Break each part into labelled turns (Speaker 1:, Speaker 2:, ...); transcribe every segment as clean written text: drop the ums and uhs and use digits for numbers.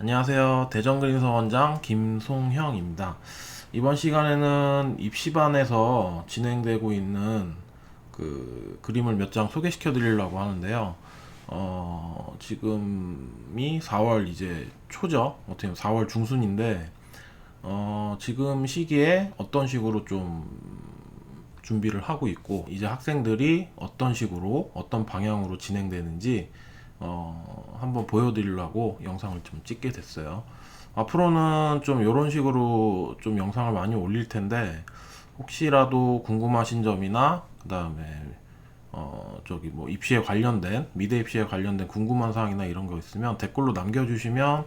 Speaker 1: 안녕하세요. 대전그림서 원장 김송형입니다. 이번 시간에는 입시반에서 진행되고 있는 그 그림을 몇 장 소개시켜 드리려고 하는데요. 지금이 4월 이제 초죠. 어떻게 보면 4월 중순인데, 지금 시기에 어떤 식으로 좀 준비를 하고 있고, 이제 학생들이 어떤 식으로, 어떤 방향으로 진행되는지, 한번 보여드리려고 영상을 좀 찍게 됐어요. 앞으로는 좀 이런 식으로 좀 영상을 많이 올릴 텐데, 혹시라도 궁금하신 점이나, 그 다음에, 저기 뭐 입시에 관련된, 미대 입시에 관련된 궁금한 사항이나 이런 거 있으면 댓글로 남겨주시면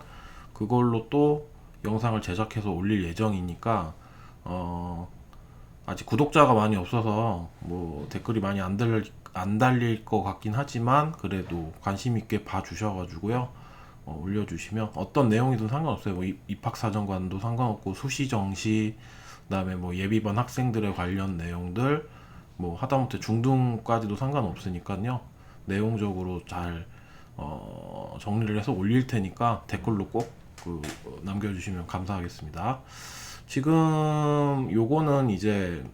Speaker 1: 그걸로 또 영상을 제작해서 올릴 예정이니까, 어, 아직 구독자가 많이 없어서 뭐 댓글이 많이 안 달릴 것 같긴 하지만 그래도 관심 있게 봐주셔가지고요. 올려주시면 어떤 내용이든 상관없어요. 뭐 입학사정관도 상관없고 수시정시, 그다음에 뭐 예비반 학생들에 관련 내용들, 뭐 하다못해 중등까지도 상관없으니까요. 내용적으로 잘 정리를 해서 올릴 테니까 댓글로 꼭 남겨주시면 감사하겠습니다. 지금 요거는 이제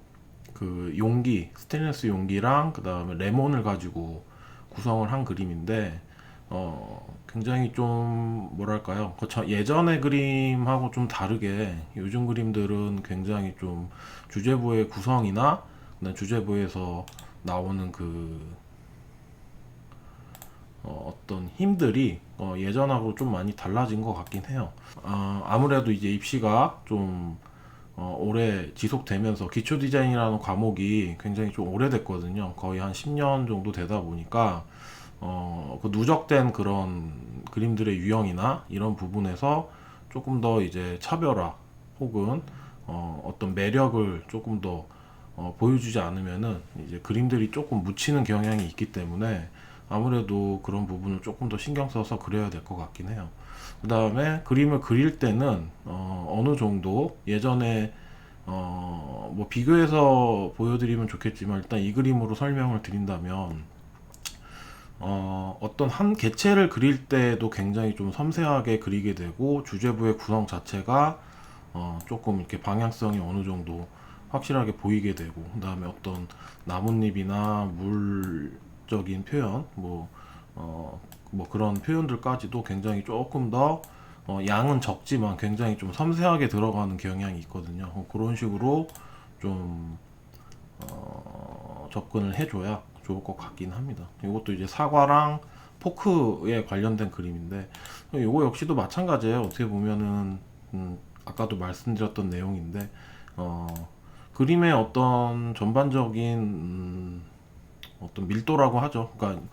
Speaker 1: 그 용기, 스테인리스 용기랑 그 다음에 레몬을 가지고 구성을 한 그림인데, 굉장히 좀 뭐랄까요, 예전의 그림하고 좀 다르게 요즘 그림들은 굉장히 좀 주제부의 구성이나 그다음 주제부에서 나오는 어떤 힘들이 예전하고 좀 많이 달라진 것 같긴 해요. 아무래도 이제 입시가 좀 오래 지속되면서 기초 디자인이라는 과목이 굉장히 좀 오래됐거든요. 거의 한 10년 정도 되다 보니까 그 누적된 그런 그림들의 유형이나 이런 부분에서 조금 더 이제 차별화 혹은 어떤 매력을 조금 더 보여주지 않으면은 이제 그림들이 조금 묻히는 경향이 있기 때문에 아무래도 그런 부분을 조금 더 신경 써서 그려야 될 것 같긴 해요. 그 다음에 그림을 그릴 때는 어느 정도 예전에 뭐 비교해서 보여드리면 좋겠지만 일단 이 그림으로 설명을 드린다면, 어떤 한 개체를 그릴 때도 굉장히 좀 섬세하게 그리게 되고 주제부의 구성 자체가 조금 이렇게 방향성이 어느 정도 확실하게 보이게 되고, 그 다음에 어떤 나뭇잎이나 물적인 표현, 뭐 그런 표현들까지도 굉장히 조금 더 양은 적지만 굉장히 좀 섬세하게 들어가는 경향이 있거든요. 그런 식으로 좀 접근을 해줘야 좋을 것 같긴 합니다. 이것도 이제 사과랑 포크에 관련된 그림인데, 이거 역시도 마찬가지예요. 어떻게 보면은 아까도 말씀드렸던 내용인데, 어, 그림의 어떤 전반적인 어떤 밀도라고 하죠. 그러니까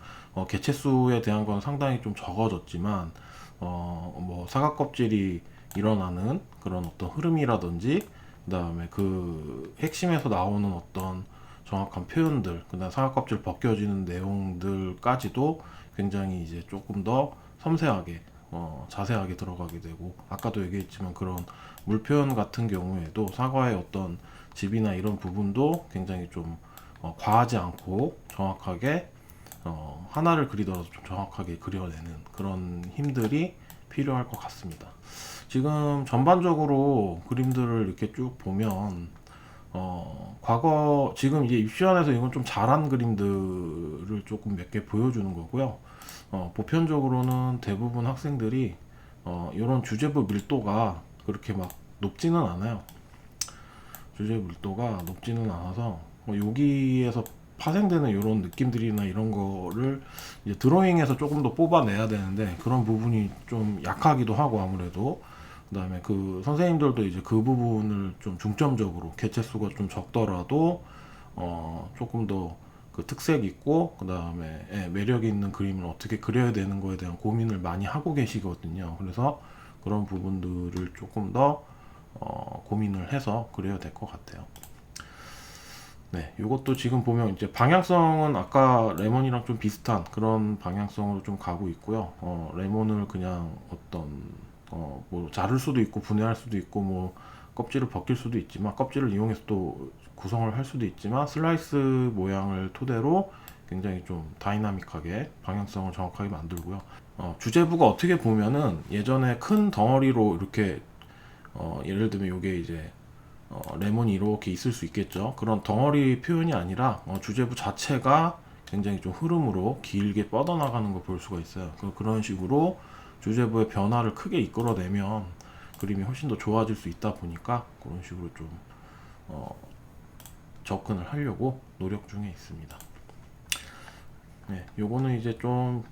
Speaker 1: 개체 수에 대한 건 상당히 좀 적어졌지만, 뭐 사각 껍질이 일어나는 그런 어떤 흐름이라든지, 그다음에 그 핵심에서 나오는 어떤 정확한 표현들, 그다음 사각 껍질 벗겨지는 내용들까지도 굉장히 이제 조금 더 섬세하게 자세하게 들어가게 되고, 아까도 얘기했지만 그런 물 표현 같은 경우에도 사과의 어떤 집이나 이런 부분도 굉장히 좀 과하지 않고 정확하게 하나를 그리더라도 좀 정확하게 그려내는 그런 힘들이 필요할 것 같습니다. 지금 전반적으로 그림들을 이렇게 쭉 보면 과거 지금 이제 입시원에서 이건 좀 잘한 그림들을 조금 몇 개 보여주는 거고요. 보편적으로는 대부분 학생들이 이런 주제부 밀도가 그렇게 막 높지는 않아요. 주제 밀도가 높지는 않아서 여기에서 파생되는 이런 느낌들이나 이런 거를 이제 드로잉에서 조금 더 뽑아내야 되는데 그런 부분이 좀 약하기도 하고, 아무래도 그다음에 그 선생님들도 이제 그 부분을 좀 중점적으로 개체 수가 좀 적더라도 조금 더 그 특색 있고 그다음에 매력 있는 그림을 어떻게 그려야 되는 거에 대한 고민을 많이 하고 계시거든요. 그래서 그런 부분들을 조금 더 고민을 해서 그려야 될 것 같아요. 네, 이것도 지금 보면 이제 방향성은 아까 레몬이랑 좀 비슷한 그런 방향성으로 좀 가고 있고요. 레몬을 그냥 어떤 뭐 자를 수도 있고 분해할 수도 있고 뭐 껍질을 벗길 수도 있지만, 껍질을 이용해서 또 구성을 할 수도 있지만, 슬라이스 모양을 토대로 굉장히 좀 다이나믹하게 방향성을 정확하게 만들고요. 주제부가 어떻게 보면은 예전에 큰 덩어리로 이렇게 예를 들면 요게 이제 레몬이 이렇게 있을 수 있겠죠. 그런 덩어리 표현이 아니라 주제부 자체가 굉장히 좀 흐름으로 길게 뻗어나가는 걸 볼 수가 있어요. 그런 식으로 주제부의 변화를 크게 이끌어내면 그림이 훨씬 더 좋아질 수 있다 보니까 그런 식으로 좀 접근을 하려고 노력 중에 있습니다. 네, 요거는 이제 좀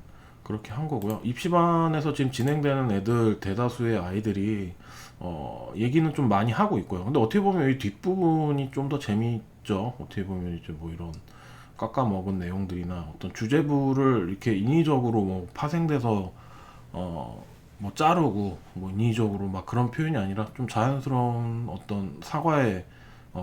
Speaker 1: 그렇게 한 거고요. 입시반에서 지금 진행되는 애들 대다수의 아이들이 얘기는 좀 많이 하고 있고요. 근데 어떻게 보면 이 뒷부분이 좀 더 재미있죠. 어떻게 보면 이제 뭐 이런 깎아먹은 내용들이나 어떤 주제부를 이렇게 인위적으로 뭐 파생돼서 뭐 자르고 뭐 인위적으로 막 그런 표현이 아니라 좀 자연스러운 어떤 사과의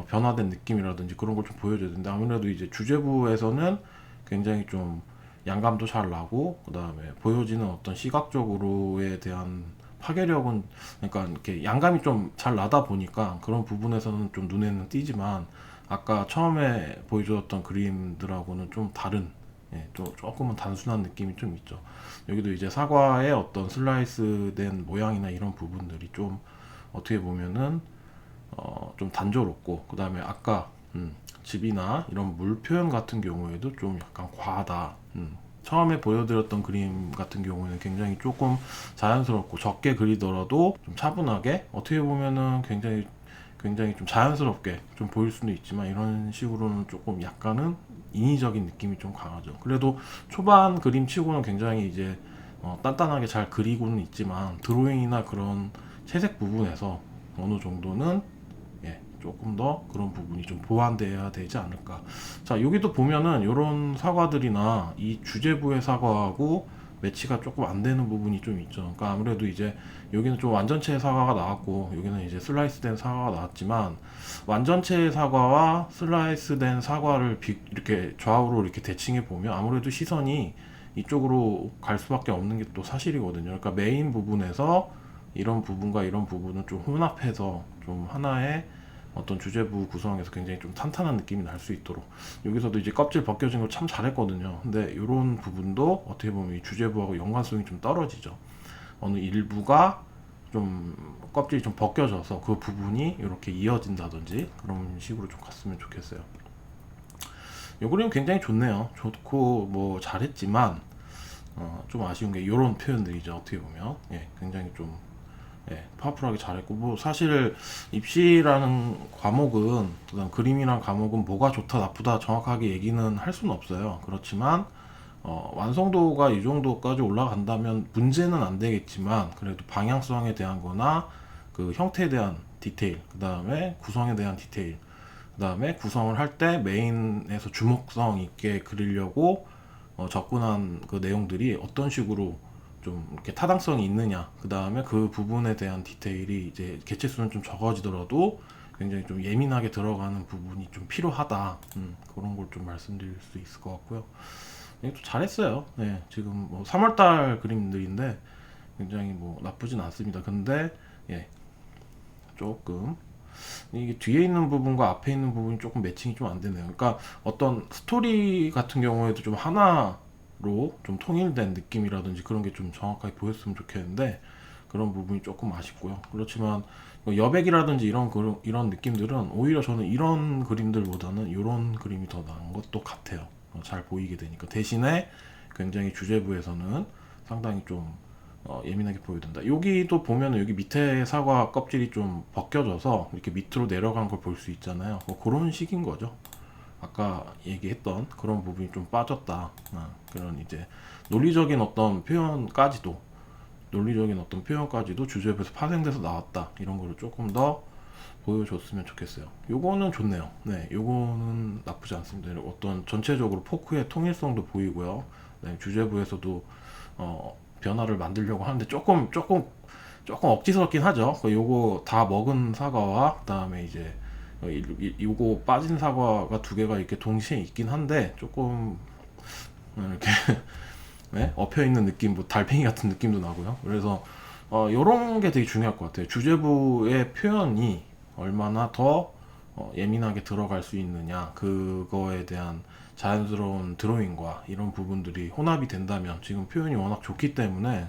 Speaker 1: 변화된 느낌이라든지 그런 걸 좀 보여줘야 되는데 아무래도 이제 주제부에서는 굉장히 좀 양감도 잘 나고 그 다음에 보여지는 어떤 시각적으로에 대한 파괴력은 그러니까 이렇게 양감이 좀 잘 나다 보니까 그런 부분에서는 좀 눈에는 띄지만 아까 처음에 보여주었던 그림들하고는 좀 다른 조금은 단순한 느낌이 좀 있죠. 여기도 이제 사과의 어떤 슬라이스된 모양이나 이런 부분들이 좀 어떻게 보면은 좀 단조롭고 그 다음에 아까 집이나 이런 물 표현 같은 경우에도 좀 약간 과하다. 처음에 보여드렸던 그림 같은 경우에는 굉장히 조금 자연스럽고 적게 그리더라도 좀 차분하게 어떻게 보면은 굉장히 좀 자연스럽게 좀 보일 수는 있지만 이런 식으로는 조금 약간은 인위적인 느낌이 좀 강하죠. 그래도 초반 그림 치고는 굉장히 이제 단단하게 잘 그리고는 있지만 드로잉이나 그런 채색 부분에서 어느 정도는 조금 더 그런 부분이 좀 보완돼야 되지 않을까. 자, 여기도 보면은 이런 사과들이나 이 주제부의 사과하고 매치가 조금 안 되는 부분이 좀 있죠. 그러니까 아무래도 이제 여기는 좀 완전체의 사과가 나왔고 여기는 이제 슬라이스된 사과가 나왔지만 완전체의 사과와 슬라이스된 사과를 이렇게 좌우로 이렇게 대칭해 보면 아무래도 시선이 이쪽으로 갈 수밖에 없는 게 또 사실이거든요. 그러니까 메인 부분에서 이런 부분과 이런 부분은 좀 혼합해서 좀 하나의 어떤 주제부 구성에서 굉장히 좀 탄탄한 느낌이 날 수 있도록 여기서도 이제 껍질 벗겨진 걸 참 잘했거든요. 근데 이런 부분도 어떻게 보면 이 주제부하고 연관성이 좀 떨어지죠. 어느 일부가 좀 껍질이 좀 벗겨져서 그 부분이 이렇게 이어진다든지 그런 식으로 좀 갔으면 좋겠어요. 이 그림 굉장히 좋네요. 좋고 뭐 잘했지만 좀 아쉬운 게 이런 표현들이죠. 어떻게 보면 굉장히 좀 파워풀하게 잘했고 뭐 사실 입시라는 과목은 그다음 그림이란 과목은 뭐가 좋다 나쁘다 정확하게 얘기는 할 수는 없어요. 그렇지만 완성도가 이 정도까지 올라간다면 문제는 안 되겠지만 그래도 방향성에 대한 거나 그 형태에 대한 디테일 그 다음에 구성에 대한 디테일 그 다음에 구성을 할 때 메인에서 주목성 있게 그리려고 접근한 그 내용들이 어떤 식으로 좀 이렇게 타당성이 있느냐 그 다음에 그 부분에 대한 디테일이 이제 개체수는 좀 적어지더라도 굉장히 좀 예민하게 들어가는 부분이 좀 필요하다 그런 걸 좀 말씀드릴 수 있을 것 같고요. 또 잘했어요. 지금 뭐 3월달 그림들인데 굉장히 뭐 나쁘진 않습니다. 근데 조금 이게 뒤에 있는 부분과 앞에 있는 부분이 조금 매칭이 좀 안 되네요. 그러니까 어떤 스토리 같은 경우에도 좀 하나로 좀 통일된 느낌이라든지 그런 게 좀 정확하게 보였으면 좋겠는데 그런 부분이 조금 아쉽고요. 그렇지만 여백이라든지 이런 느낌들은 오히려 저는 이런 그림들보다는 이런 그림이 더 나은 것도 같아요. 잘 보이게 되니까 대신에 굉장히 주제부에서는 상당히 좀 예민하게 보여준다. 여기도 보면 여기 밑에 사과 껍질이 좀 벗겨져서 이렇게 밑으로 내려간 걸 볼 수 있잖아요. 뭐 그런 식인 거죠. 아까 얘기했던 그런 부분이 좀 빠졌다. 그런 이제 논리적인 어떤 표현까지도 주제부에서 파생돼서 나왔다. 이런 거를 조금 더 보여줬으면 좋겠어요. 요거는 좋네요. 요거는 나쁘지 않습니다. 어떤 전체적으로 포크의 통일성도 보이고요. 주제부에서도 변화를 만들려고 하는데 조금 억지스럽긴 하죠. 요거 다 먹은 사과와 그다음에 이제 요거 빠진 사과가 두 개가 이렇게 동시에 있긴 한데 조금 이렇게 엎여 있는 느낌, 뭐 달팽이 같은 느낌도 나고요. 그래서 요런 게 되게 중요할 것 같아요. 주제부의 표현이 얼마나 더 예민하게 들어갈 수 있느냐 그거에 대한 자연스러운 드로잉과 이런 부분들이 혼합이 된다면 지금 표현이 워낙 좋기 때문에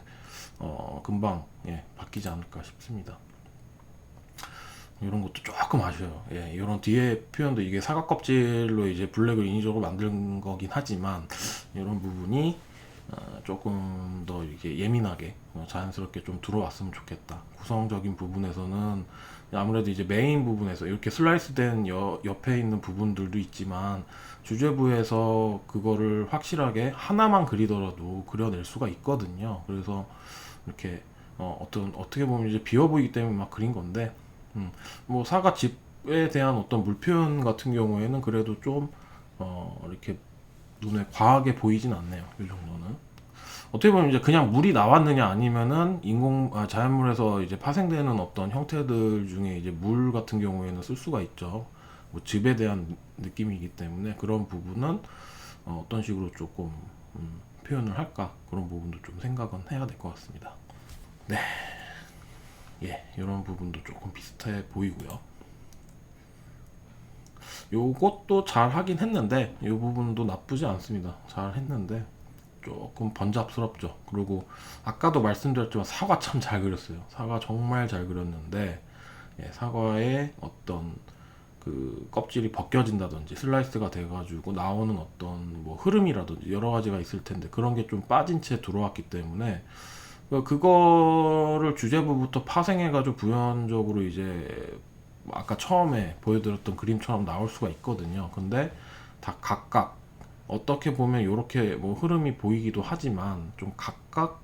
Speaker 1: 금방 바뀌지 않을까 싶습니다. 이런 것도 조금 아쉬워요. 이런 뒤에 표현도 이게 사과 껍질로 이제 블랙을 인위적으로 만든 거긴 하지만 이런 부분이 조금 더 이게 예민하게 자연스럽게 좀 들어왔으면 좋겠다. 구성적인 부분에서는 아무래도 이제 메인 부분에서 이렇게 슬라이스된 옆에 있는 부분들도 있지만 주제부에서 그거를 확실하게 하나만 그리더라도 그려낼 수가 있거든요. 그래서 이렇게 어떻게 보면 이제 비어 보이기 때문에 막 그린 건데 뭐 사과즙에 대한 어떤 물표현 같은 경우에는 그래도 좀 이렇게 눈에 과하게 보이진 않네요. 이 정도는. 어떻게 보면 이제 그냥 물이 나왔느냐 아니면은 자연물에서 이제 파생되는 어떤 형태들 중에 이제 물 같은 경우에는 쓸 수가 있죠. 뭐 즙에 대한 느낌이기 때문에 그런 부분은 어떤 식으로 조금 표현을 할까 그런 부분도 좀 생각은 해야 될 것 같습니다. 네, 이런 부분도 조금 비슷해 보이고요. 요것도 잘 하긴 했는데 이 부분도 나쁘지 않습니다. 잘 했는데 조금 번잡스럽죠. 그리고 아까도 말씀드렸지만 사과 참 잘 그렸어요. 사과 정말 잘 그렸는데 사과의 어떤 그 껍질이 벗겨진다든지 슬라이스가 돼가지고 나오는 어떤 뭐 흐름이라든지 여러 가지가 있을 텐데 그런 게 좀 빠진 채 들어왔기 때문에 그거를 주제부부터 파생해가지고 부연적으로 이제 아까 처음에 보여드렸던 그림처럼 나올 수가 있거든요. 근데 다 각각 어떻게 보면 이렇게 뭐 흐름이 보이기도 하지만 좀 각각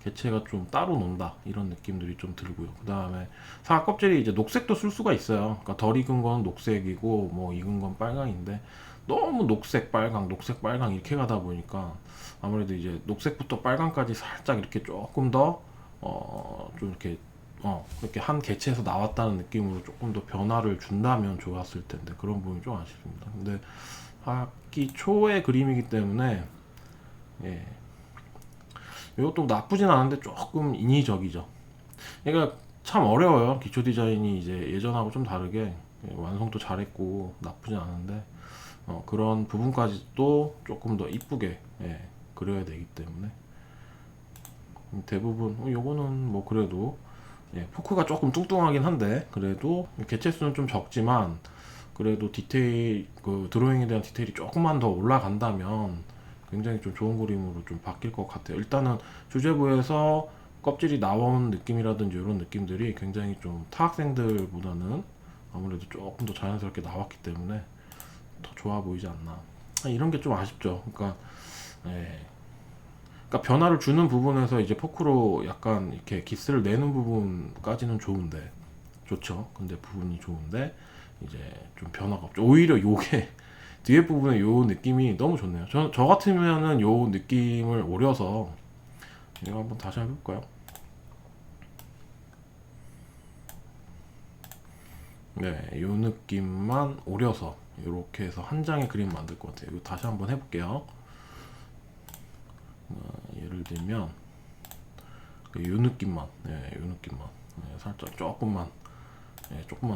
Speaker 1: 개체가 좀 따로 논다 이런 느낌들이 좀 들고요. 그 다음에 사과 껍질이 이제 녹색도 쓸 수가 있어요. 그러니까 덜 익은 건 녹색이고 뭐 익은 건 빨강인데 너무 녹색 빨강 이렇게 가다 보니까 아무래도 이제 녹색부터 빨강까지 살짝 이렇게 조금 더 좀 이렇게 한 개체에서 나왔다는 느낌으로 조금 더 변화를 준다면 좋았을 텐데 그런 부분이 좀 아쉽습니다. 근데 학기 초의 그림이기 때문에 이것도 나쁘진 않은데 조금 인위적이죠. 그러니까 참 어려워요. 기초 디자인이 이제 예전하고 좀 다르게 완성도 잘했고 나쁘진 않은데 그런 부분까지도 조금 더 이쁘게 그려야 되기 때문에 대부분 요거는 뭐 그래도 포크가 조금 뚱뚱하긴 한데 그래도 개체 수는 좀 적지만 그래도 디테일 그 드로잉에 대한 디테일이 조금만 더 올라간다면 굉장히 좀 좋은 그림으로 좀 바뀔 것 같아요. 일단은 주제부에서 껍질이 나온 느낌이라든지 이런 느낌들이 굉장히 좀 타학생들보다는 아무래도 조금 더 자연스럽게 나왔기 때문에 더 좋아 보이지 않나. 이런 게 좀 아쉽죠. 그러니까 변화를 주는 부분에서 이제 포크로 약간 이렇게 기스를 내는 부분까지는 좋죠. 근데 부분이 좋은데 이제 좀 변화가 없죠. 오히려 요게 뒤에 부분에 요 느낌이 너무 좋네요. 저 같으면은 요 느낌을 오려서 이거 한번 다시 해볼까요? 요 느낌만 오려서 이렇게 해서 한 장의 그림 만들 것 같아요. 이거 다시 한번 해볼게요. 예를 들면 요 느낌만, 살짝 조금만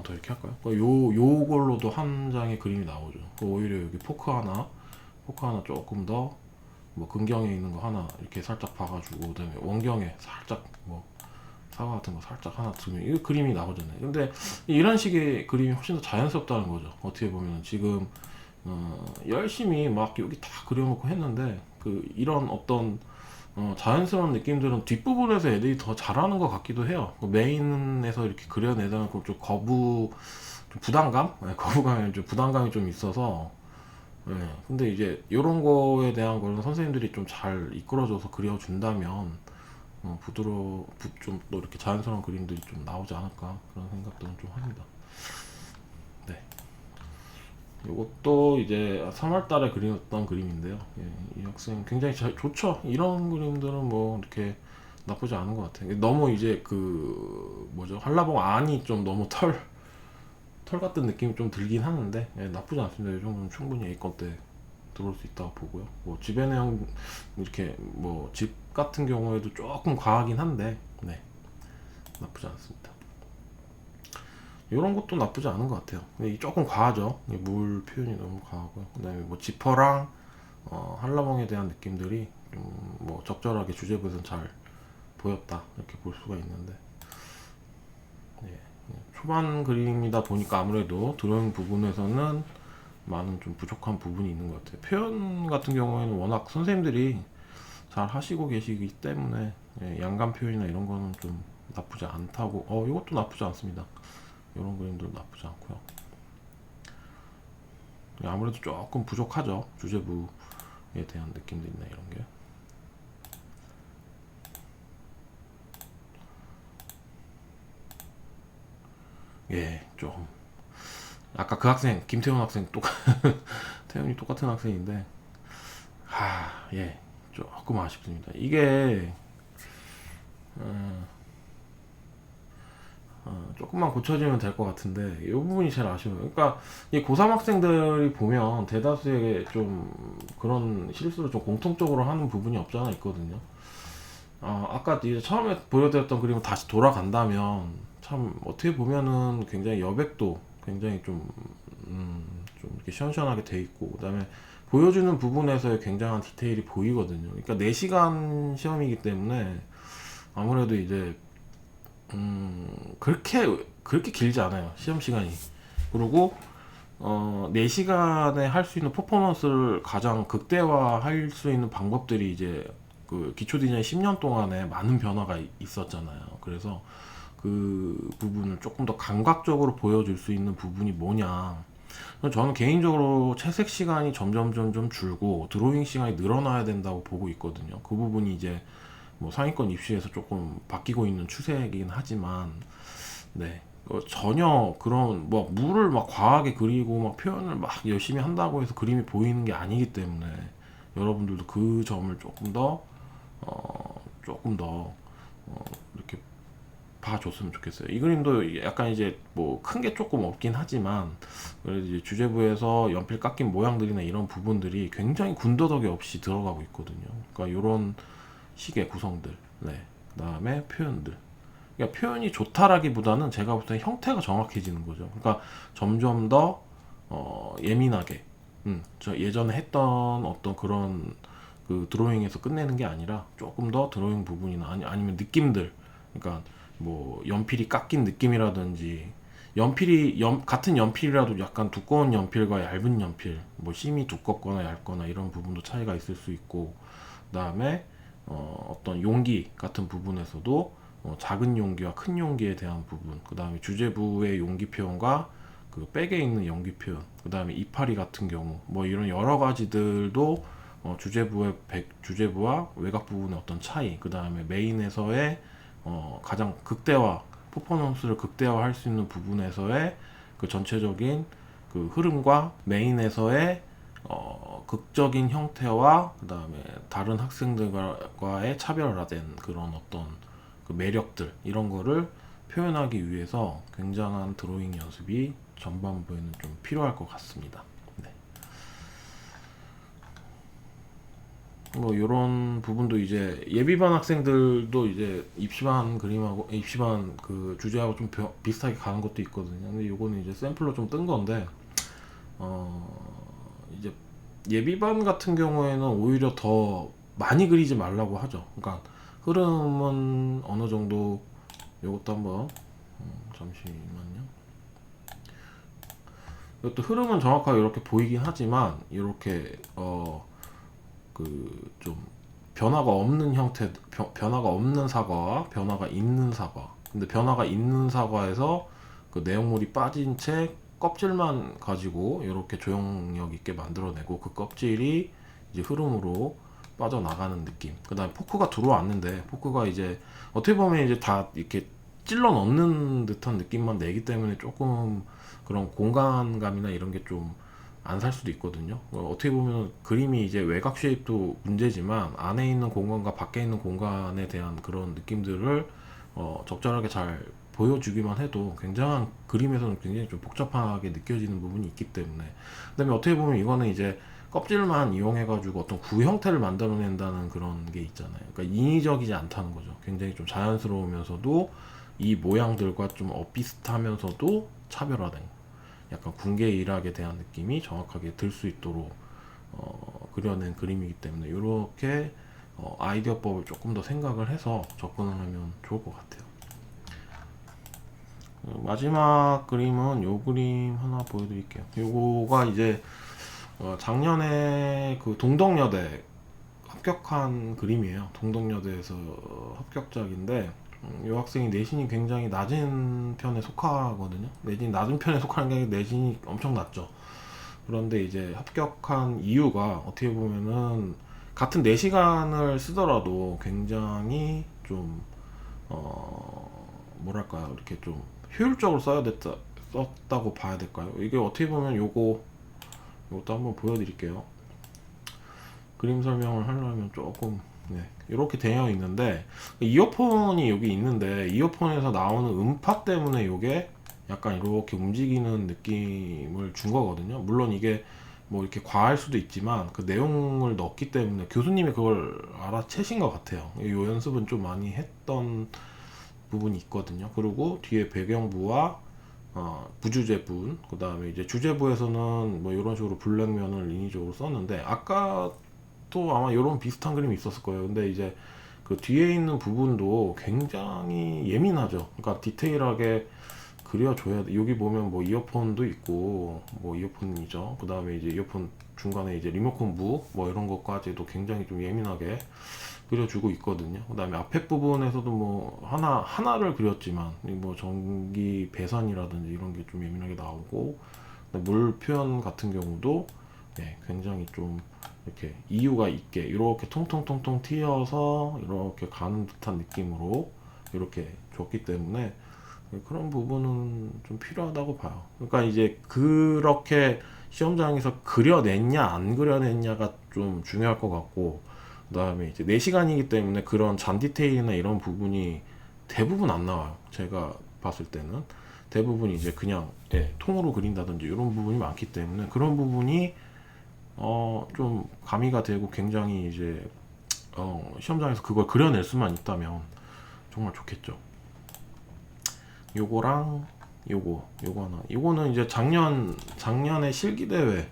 Speaker 1: 더 이렇게 할까요? 요걸로도 한 장의 그림이 나오죠. 오히려 여기 포크 하나 조금 더 뭐 근경에 있는 거 하나 이렇게 살짝 봐가지고 그다음에 원경에 살짝 뭐 사과 같은 거 살짝 하나 두면 이 그림이 나오잖아요. 근데 이런 식의 그림이 훨씬 더 자연스럽다는 거죠. 어떻게 보면 지금 열심히 막 여기 다 그려놓고 했는데 이런 어떤 자연스러운 느낌들은 뒷부분에서 애들이 더 잘하는 것 같기도 해요. 메인에서 이렇게 그려내다 놓고 좀 부담감? 부담감이 좀 있어서. 근데 이제 이런 거에 대한 거는 선생님들이 좀 잘 이끌어줘서 그려준다면 좀 또 이렇게 자연스러운 그림들이 좀 나오지 않을까 그런 생각들은 좀 합니다. 네. 이것도 이제 3월달에 그렸던 그림인데요. 이 학생 굉장히 좋죠. 이런 그림들은 뭐 이렇게 나쁘지 않은 것 같아요. 너무 이제 한라봉 안이 좀 너무 털 같은 느낌이 좀 들긴 하는데 나쁘지 않습니다. 이 정도는 충분히 A건 때 들어올 수 있다고 보고요. 뭐 집의 내용 이렇게 뭐 집 같은 경우에도 조금 과하긴 한데 나쁘지 않습니다. 이런 것도 나쁘지 않은 것 같아요. 근데 이게 조금 과하죠. 이게 물 표현이 너무 과하고요. 그다음에 뭐 지퍼랑 한라봉에 대한 느낌들이 좀 뭐 적절하게 주제부에서는 잘 보였다 이렇게 볼 수가 있는데, 예, 초반 그림이다 보니까 아무래도 드로잉 부분에서는 많은 좀 부족한 부분이 있는 것 같아요. 표현 같은 경우에는 워낙 선생님들이 잘 하시고 계시기 때문에, 예, 양감 표현이나 이런 거는 좀 나쁘지 않다고. 이것도 나쁘지 않습니다. 이런 그림도 나쁘지 않고요. 예, 아무래도 조금 부족하죠. 주제부에 대한 느낌들이나 이런 게. 예, 좀 아까 그 학생 김태훈 학생 태훈이 똑같은 학생인데, 예, 조금 아쉽습니다. 이게 조금만 고쳐지면 될 것 같은데 이 부분이 제일 아쉬워요. 그러니까 이 고3 학생들이 보면 대다수의 좀 그런 실수를 좀 공통적으로 하는 부분이 없지 않아 있거든요. 아까 이제 처음에 보여드렸던 그림을 다시 돌아간다면 참 어떻게 보면은 굉장히 여백도 굉장히 좀 이렇게 시원시원하게 돼 있고, 그다음에 보여주는 부분에서의 굉장한 디테일이 보이거든요. 그러니까 4시간 시험이기 때문에 아무래도 이제 그렇게 길지 않아요, 시험 시간이. 그리고 4시간에 할 수 있는 퍼포먼스를 가장 극대화할 수 있는 방법들이 이제 그 기초 디자인 10년 동안에 많은 변화가 있었잖아요. 그래서 그 부분을 조금 더 감각적으로 보여줄 수 있는 부분이 뭐냐. 저는 개인적으로 채색 시간이 점점 줄고 드로잉 시간이 늘어나야 된다고 보고 있거든요. 그 부분이 이제 뭐 상위권 입시에서 조금 바뀌고 있는 추세이긴 하지만, 네, 전혀 그런 뭐 물을 막 과하게 그리고 막 표현을 막 열심히 한다고 해서 그림이 보이는 게 아니기 때문에 여러분들도 그 점을 조금 더 이렇게 봐줬으면 좋겠어요. 이 그림도 약간 이제 뭐 큰 게 조금 없긴 하지만 그래도 이제 주제부에서 연필 깎인 모양들이나 이런 부분들이 굉장히 군더더기 없이 들어가고 있거든요. 그러니까 이런 식의 구성들, 네, 그다음에 표현들. 그러니까 표현이 좋다라기보다는 제가 볼 때 형태가 정확해지는 거죠. 그러니까 점점 더 예민하게, 저 예전에 했던 어떤 그런 그 드로잉에서 끝내는 게 아니라 조금 더 드로잉 부분이나 아니면 느낌들, 그러니까 뭐 연필이 깎인 느낌이라든지, 같은 연필이라도 약간 두꺼운 연필과 얇은 연필, 뭐 심이 두껍거나 얇거나 이런 부분도 차이가 있을 수 있고, 그다음에 어떤 용기 같은 부분에서도 작은 용기와 큰 용기에 대한 부분, 그 다음에 주제부의 용기 표현과 그 백에 있는 연기 표현, 그 다음에 이파리 같은 경우, 뭐 이런 여러 가지들도 주제부와 외곽 부분의 어떤 차이, 그 다음에 메인에서의 가장 퍼포먼스를 극대화할 수 있는 부분에서의 그 전체적인 그 흐름과 메인에서의 극적인 형태와 그 다음에 다른 학생들과의 차별화된 그런 어떤 그 매력들, 이런 거를 표현하기 위해서 굉장한 드로잉 연습이 전반부에는 좀 필요할 것 같습니다. 네. 뭐 이런 부분도 이제 예비반 학생들도 이제 입시반 그림하고 입시반 그 주제하고 좀 비슷하게 가는 것도 있거든요. 근데 요거는 이제 샘플로 좀 뜬 건데, 이제 예비반 같은 경우에는 오히려 더 많이 그리지 말라고 하죠. 그러니까 흐름은 어느 정도, 요것도 한번 잠시만요. 이것도 흐름은 정확하게 이렇게 보이긴 하지만 이렇게 그 좀 변화가 없는 형태, 변화가 없는 사과와 변화가 있는 사과. 근데 변화가 있는 사과에서 그 내용물이 빠진 채 껍질만 가지고 이렇게 조형력 있게 만들어내고, 그 껍질이 이제 흐름으로 빠져나가는 느낌. 그 다음에 포크가 들어왔는데 포크가 이제 어떻게 보면 이제 다 이렇게 찔러 넣는 듯한 느낌만 내기 때문에 조금 그런 공간감이나 이런 게 좀 안 살 수도 있거든요. 어떻게 보면 그림이 이제 외곽 쉐입도 문제지만 안에 있는 공간과 밖에 있는 공간에 대한 그런 느낌들을 적절하게 잘 보여주기만 해도 굉장한 그림에서는 굉장히 좀 복잡하게 느껴지는 부분이 있기 때문에, 그다음에 어떻게 보면 이거는 이제 껍질만 이용해 가지고 어떤 구 형태를 만들어낸다는 그런 게 있잖아요. 그러니까 인위적이지 않다는 거죠. 굉장히 좀 자연스러우면서도 이 모양들과 좀 엇비슷하면서도 차별화된 약간 군계 일학에 대한 느낌이 정확하게 들 수 있도록 그려낸 그림이기 때문에 이렇게 아이디어법을 조금 더 생각을 해서 접근을 하면 좋을 것 같아요. 마지막 그림은 요 그림 하나 보여드릴게요. 요거가 이제 작년에 그 동덕여대 합격한 그림이에요. 동덕여대에서 합격작인데 이 학생이 내신이 굉장히 낮은 편에 속하거든요. 내신이 낮은 편에 속하는 게 아니라 내신이 엄청 낮죠. 그런데 이제 합격한 이유가 어떻게 보면은 같은 4시간을 쓰더라도 굉장히 좀 뭐랄까요, 이렇게 좀 효율적으로 썼다고 봐야 될까요? 이게 어떻게 보면 이것도 한번 보여드릴게요. 그림 설명을 하려면 조금 이렇게 되어 있는데 이어폰이 여기 있는데 이어폰에서 나오는 음파 때문에 이게 약간 이렇게 움직이는 느낌을 준 거거든요. 물론 이게 뭐 이렇게 과할 수도 있지만 그 내용을 넣었기 때문에 교수님이 그걸 알아채신 것 같아요. 이 연습은 좀 많이 했던 부분이 있거든요. 그리고 뒤에 배경부와 부주제분, 그 다음에 이제 주제부에서는 뭐 이런 식으로 블랙면을 인위적으로 썼는데 아까 또 아마 이런 비슷한 그림이 있었을 거예요. 근데 이제 그 뒤에 있는 부분도 굉장히 예민하죠. 그러니까 디테일하게 그려줘야 돼. 여기 보면 뭐 이어폰도 있고 뭐 이어폰이죠. 그 다음에 이제 이어폰 중간에 이제 리모컨 무 뭐 이런 것까지도 굉장히 좀 예민하게 그려주고 있거든요. 그 다음에 앞에 부분에서도 뭐 하나를 그렸지만 뭐 전기 배선이라든지 이런 게 좀 예민하게 나오고 물 표현 같은 경우도 굉장히 좀 이렇게 이유가 있게 이렇게 통통통통 튀어서 이렇게 가는 듯한 느낌으로 이렇게 줬기 때문에 그런 부분은 좀 필요하다고 봐요. 그러니까 이제 그렇게 시험장에서 그려냈냐 안 그려냈냐가 좀 중요할 것 같고, 그 다음에 이제 4시간이기 때문에 그런 잔 디테일이나 이런 부분이 대부분 안 나와요. 제가 봤을 때는 대부분 이제 그냥 통으로 그린다든지 이런 부분이 많기 때문에 그런 부분이 좀 가미가 되고 굉장히 이제 시험장에서 그걸 그려낼 수만 있다면 정말 좋겠죠. 요거랑 요거 하나. 요거는 이제 작년에 실기대회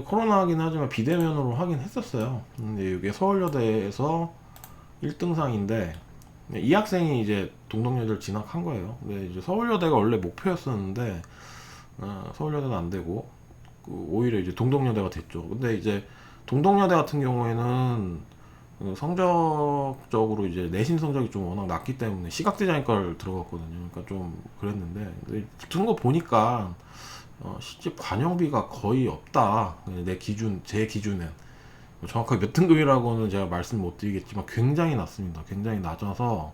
Speaker 1: 코로나긴 하지만 비대면으로 하긴 했었어요. 근데 이게 서울여대에서 1등상인데 이 학생이 이제 동덕여대를 진학한 거예요. 근데 이제 서울여대가 원래 목표였었는데 서울여대는 안 되고 오히려 이제 동덕여대가 됐죠. 근데 이제 동덕여대 같은 경우에는 성적적으로 이제 내신 성적이 좀 워낙 낮기 때문에 시각디자인과를 들어갔거든요. 그러니까 좀 그랬는데 붙은 거 보니까 시집 관영비가 거의 없다. 제 기준엔 정확하게 몇 등급이라고는 제가 말씀 못 드리겠지만 굉장히 낮습니다. 굉장히 낮아서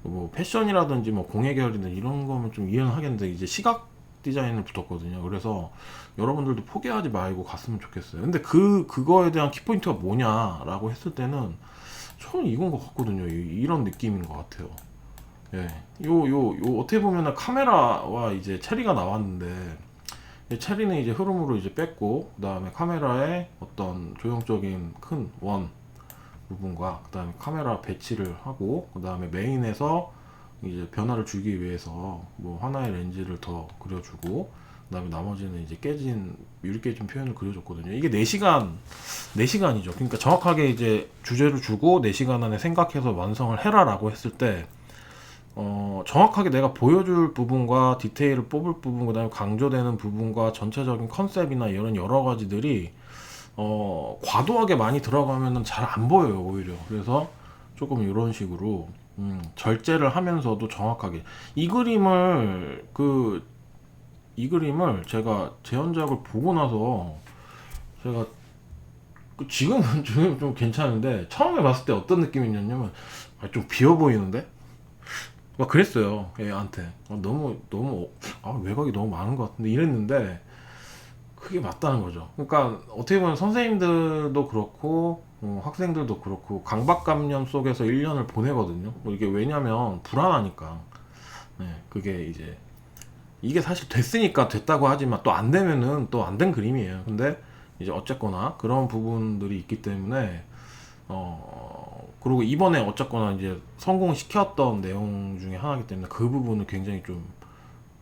Speaker 1: 뭐 패션이라든지 뭐 공예 계열이나 이런 거면 좀 이해는 하겠는데 이제 시각 디자인을 붙었거든요. 그래서 여러분들도 포기하지 말고 갔으면 좋겠어요. 근데 그거에 대한 키포인트가 뭐냐라고 했을 때는 저는 이건 것 같거든요. 이런 느낌인 것 같아요. 어떻게 보면은 카메라와 이제 체리가 나왔는데 체리는 이제 흐름으로 이제 뺐고 그 다음에 카메라에 어떤 조형적인 큰 원 부분과 그 다음에 카메라 배치를 하고 그 다음에 메인에서 이제 변화를 주기 위해서 뭐 하나의 렌즈를 더 그려주고 그 다음에 나머지는 이제 유리 깨진 표현을 그려줬거든요. 이게 4시간이죠. 그러니까 정확하게 이제 주제를 주고 4시간 안에 생각해서 완성을 해라라고 했을 때 정확하게 내가 보여줄 부분과 디테일을 뽑을 부분, 그 다음에 강조되는 부분과 전체적인 컨셉이나 이런 여러 가지들이 과도하게 많이 들어가면은 잘 안 보여요, 오히려. 그래서 조금 이런 식으로 절제를 하면서도 정확하게 이 그림을 제가 제언작을 보고 나서 제가 지금은 좀 괜찮은데 처음에 봤을 때 어떤 느낌이었냐면 좀 비어 보이는데 막 그랬어요. 얘한테 너무 외곽이 너무 많은 것 같은데 이랬는데 그게 맞다는 거죠. 그러니까 어떻게 보면 선생님들도 그렇고 학생들도 그렇고 강박관념 속에서 1년을 보내거든요. 뭐 이게 왜냐면 불안하니까. 그게 이제 이게 사실 됐으니까 됐다고 하지만 또 안 되면은 또 안 된 그림이에요. 근데 이제 어쨌거나 그런 부분들이 있기 때문에 그리고 이번에 어쨌거나 이제 성공시켰던 내용 중에 하나이기 때문에 그 부분을 굉장히 좀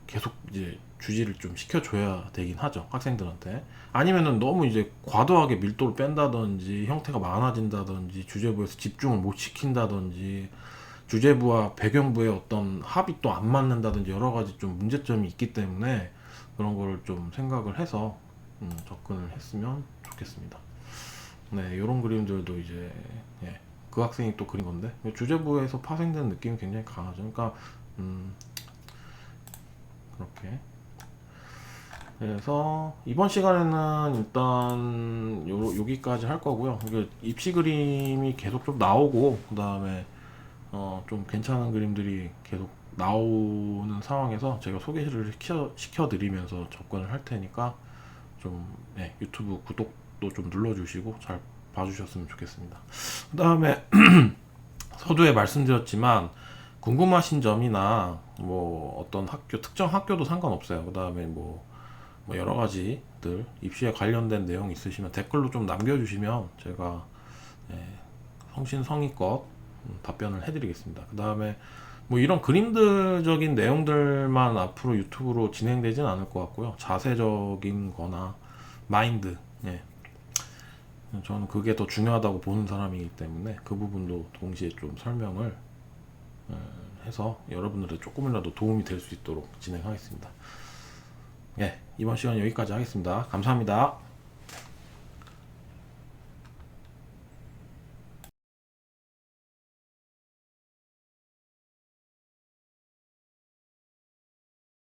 Speaker 1: 계속 이제 주지를 좀 시켜줘야 되긴 하죠, 학생들한테. 아니면은 너무 이제 과도하게 밀도를 뺀다든지 형태가 많아진다든지 주제부에서 집중을 못 시킨다든지 주제부와 배경부의 어떤 합이 또 안 맞는다든지 여러 가지 좀 문제점이 있기 때문에 그런 거를 좀 생각을 해서 접근을 했으면 좋겠습니다. 네, 이런 그림들도 이제 예, 그 학생이 또 그린 건데 주제부에서 파생되는 느낌이 굉장히 강하죠. 그러니까 그렇게. 그래서 이번 시간에는 일단 여기까지 할 거고요. 이게 입시 그림이 계속 좀 나오고 그 다음에 좀 괜찮은 그림들이 계속 나오는 상황에서 제가 소개를 시켜드리면서 접근을 할 테니까 좀 유튜브 구독도 좀 눌러주시고 잘 봐주셨으면 좋겠습니다. 그 다음에 서두에 말씀드렸지만 궁금하신 점이나 뭐 어떤 학교 특정 학교도 상관없어요. 그 다음에 뭐 여러 가지들 입시에 관련된 내용 있으시면 댓글로 좀 남겨주시면 제가 성심성의껏 답변을 해드리겠습니다. 그 다음에 뭐 이런 그림들적인 내용들만 앞으로 유튜브로 진행되진 않을 것 같고요. 자세적인 거나 마인드, 저는 그게 더 중요하다고 보는 사람이기 때문에 그 부분도 동시에 좀 설명을 해서 여러분들의 조금이라도 도움이 될 수 있도록 진행하겠습니다. 이번 시간 여기까지 하겠습니다. 감사합니다.